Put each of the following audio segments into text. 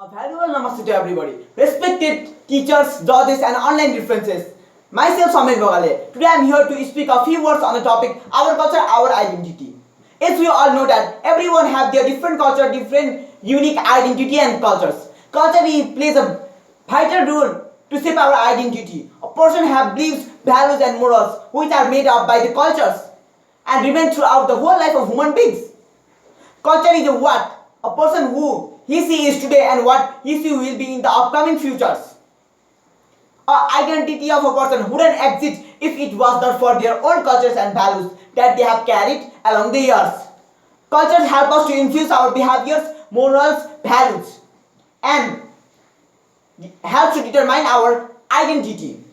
A valuable namaste to everybody. Respected teachers, judges, and online references. Myself, Samir Bagale. Today I am here to speak a few words on the topic our culture, our identity. As we all know that everyone have their different culture, different unique identity and cultures. Culture plays a vital role to shape our identity. A person have beliefs, values, and morals which are made up by the cultures and remain throughout the whole life of human beings. Culture is what a person who he she is today and what he she will be in the upcoming futures. Identity of a person wouldn't exist if it was not for their own cultures and values that they have carried along the years. Cultures help us to influence our behaviors, morals, values, and help to determine our identity.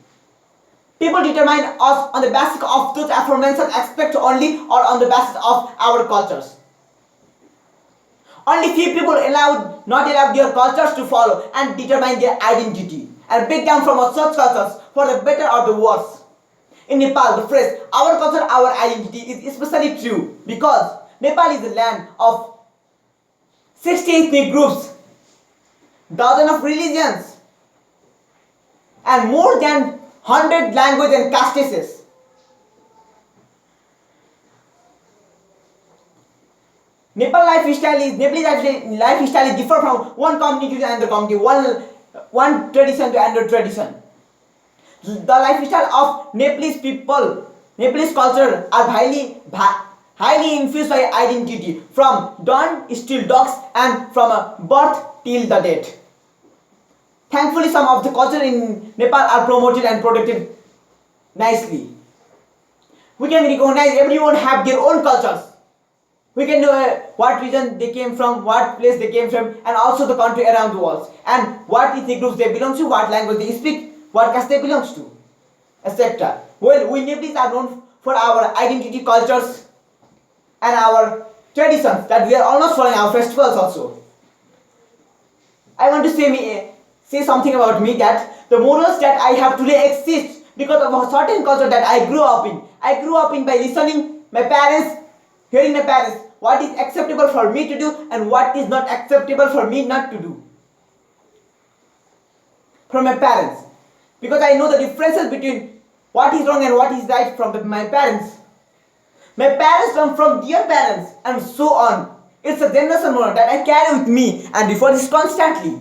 People determine us on the basis of those aforementioned aspects only or on the basis of our cultures. Only few people not allow their cultures to follow and determine their identity and break down from such cultures for the better or the worse. In Nepal, the phrase our culture, our identity is especially true because Nepal is the land of 60 ethnic groups, dozens of religions, and more than 100 languages and castes. Nepalese lifestyle is different from one community to another community, one tradition to another tradition. The lifestyle of Nepalese people, Nepalese culture are highly influenced by identity from dawn till dusk and from birth till the death. Thankfully, some of the culture in Nepal are promoted and protected nicely. We can recognize everyone have their own cultures. We can know what region they came from, what place they came from, and also the country around the world, and what ethnic groups they belong to, what language they speak, what caste they belong to, etc. Well, we Nepalese are known for our identity, cultures, and our traditions that we are almost following our festivals also. I want to say something about me that the morals that I have today exist because of a certain culture that I grew up in. I grew up in by listening my parents, hearing my parents, what is acceptable for me to do and what is not acceptable for me not to do. From my parents. Because I know the differences between what is wrong and what is right from my parents. My parents come from their parents and so on. It's a generation moral that I carry with me and refer this constantly.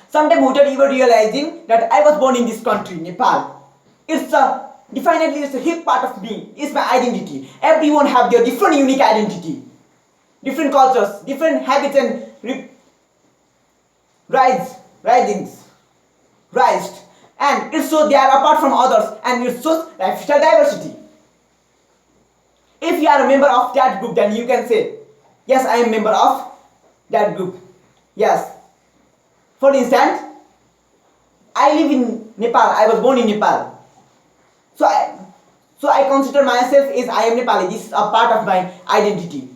Sometimes without even realizing that I was born in this country, Nepal. Definitely, it's a huge part of me. It's my identity. Everyone have their different unique identity, different cultures, different habits and rised, and it shows they are apart from others, and it shows lifestyle diversity. If you are a member of that group, then you can say, yes, I am a member of that group. Yes. For instance, I live in Nepal. I was born in Nepal. So I consider myself as I am Nepali. This is a part of my identity.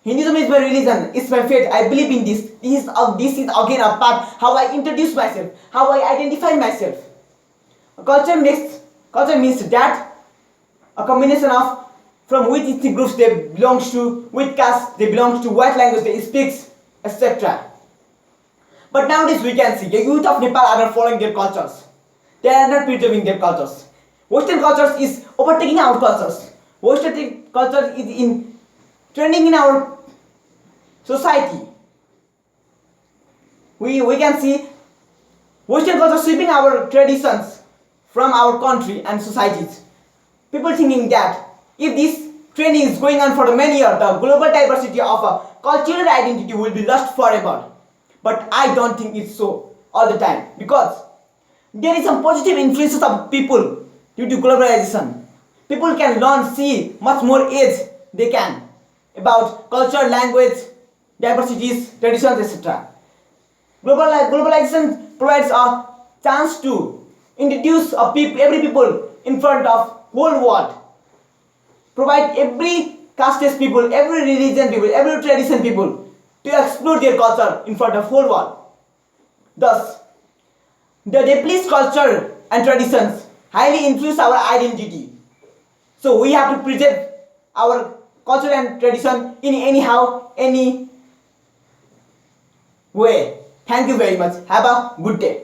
Hinduism is my religion. It's my faith. I believe in this. This is again a part how I introduce myself, how I identify myself. Culture means that a combination of from which ethnic groups they belong to, which caste they belong to, what language they speak, etc. But nowadays we can see the youth of Nepal are not following their cultures. They are not preserving their cultures. Western cultures is overtaking our cultures. Western culture is trending in our society. We can see Western culture sweeping our traditions from our country and societies. People thinking that if this trend is going on for many years, the global diversity of a cultural identity will be lost forever. But I don't think it's so all the time because there is some positive influences of people. Due to globalization, people can learn, see much more age they can about culture, language, diversities, traditions, etc. Globalization provides a chance to introduce every people in front of whole world. Provide every caste people, every religion people, every tradition people to explore their culture in front of whole world. Thus, the Nepalese culture and traditions highly influence our identity. So we have to preserve our culture and tradition in any way. Thank you very much. Have a good day.